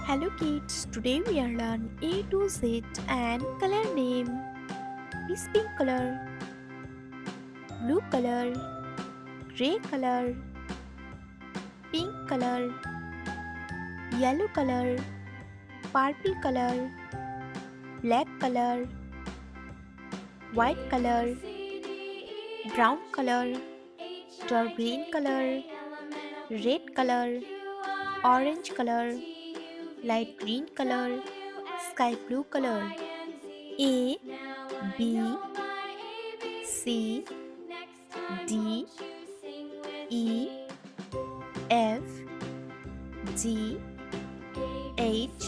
Hello kids, today we are learn A to Z and color name is pink color, blue color, gray color, pink color, yellow color, purple color, black color, white color, brown color, dark green color, red color, orange color, light green color, sky blue color. A B C D E F G H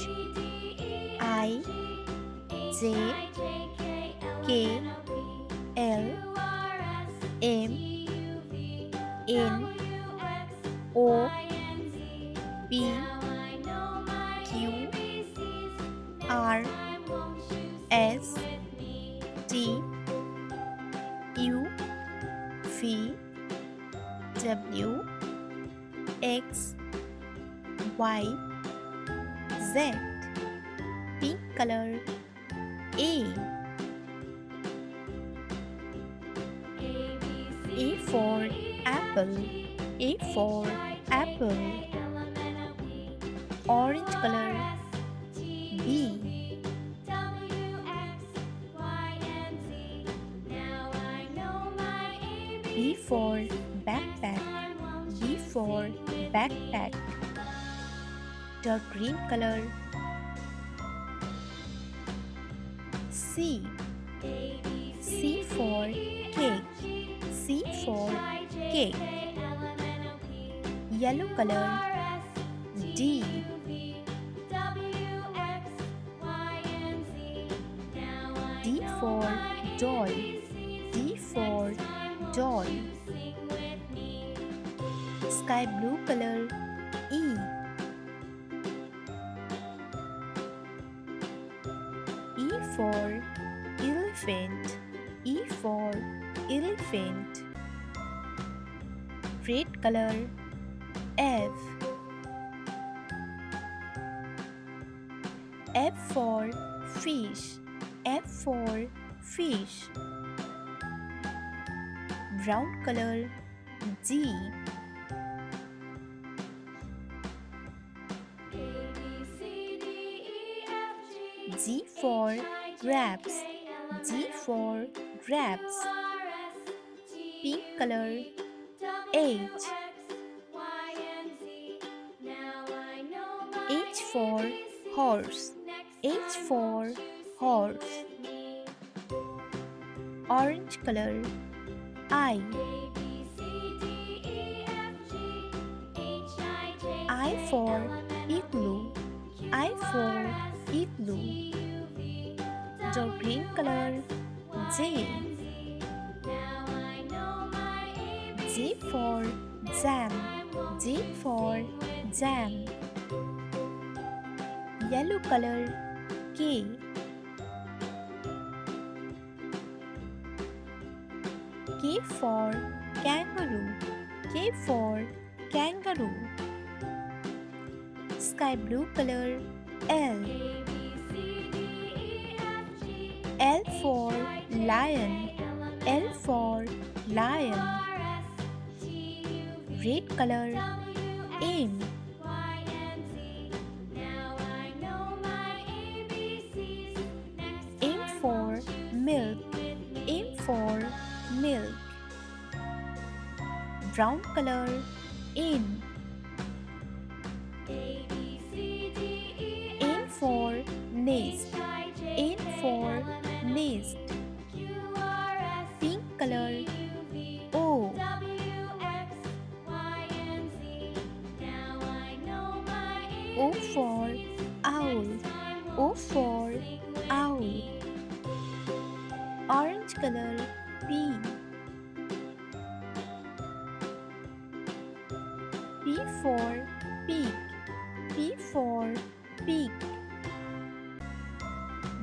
I J K L M N O P Q R S T U V W X Y Z. Pink color. A. A for apple. A for apple. Orange color. B. B for backpack. B for backpack. Dark green color. C. C for cake. C for cake. Yellow color. D. D for doll. D for doll. Sky blue color. E. E for elephant. E for elephant. Red color. F. F for fish. F for fish. Brown color. G. G for grapes. G for grapes. Pink color. H. H for horse. H for horse. Orange color. I. I for igloo. I for igloo. Dark green color. J. J for jam. J for jam. Yellow color. K. K for kangaroo. K for kangaroo. Sky blue color. L. L for lion. L for lion. Red color. M. M for milk. M for milk. Brown color. N. N for nest. N for nest. Pink color. O. O for owl. O for owl. Orange color. P. P for pig. P for pig.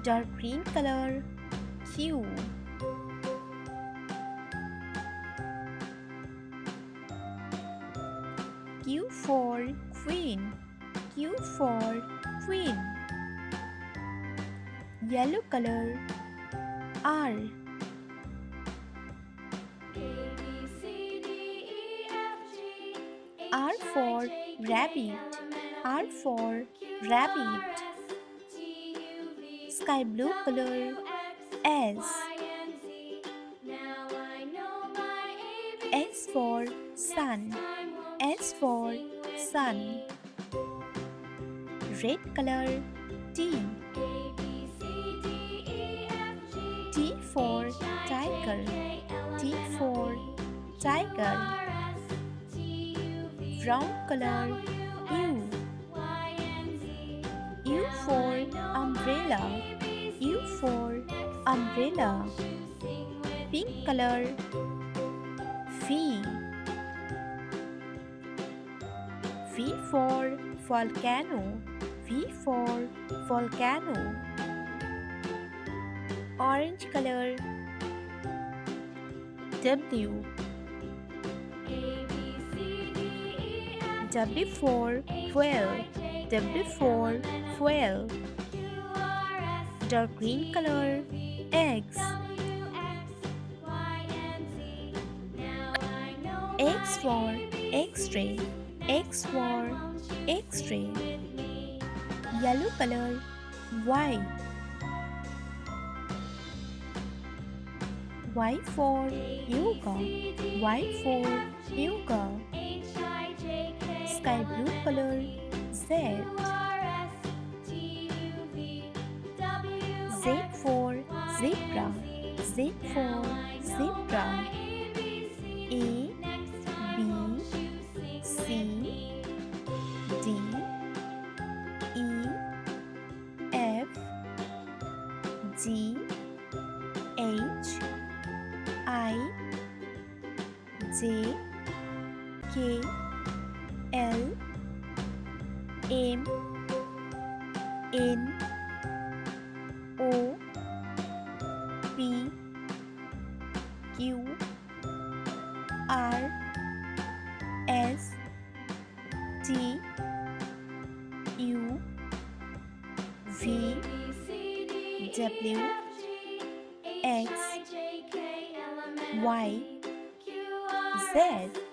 Dark green color. Q. Q for queen. Q for queen. Yellow color R. R for rabbit. R for rabbit. Sky blue color S. S for sun. S for sun. Red color T. T for tiger. T for tiger. Brown color U. U for umbrella. U for umbrella. Pink color V. V for volcano. V for volcano. Orange color W. W for whale. W for whale. Dark green color X. X for X-ray. X for X-ray. Yellow color Y. Y for yoga. Y for yoga. Sky blue color Z. Z for zebra. Z for zebra. A B C D E F G H I J K L M N O P Q R S T U V W X Y Z.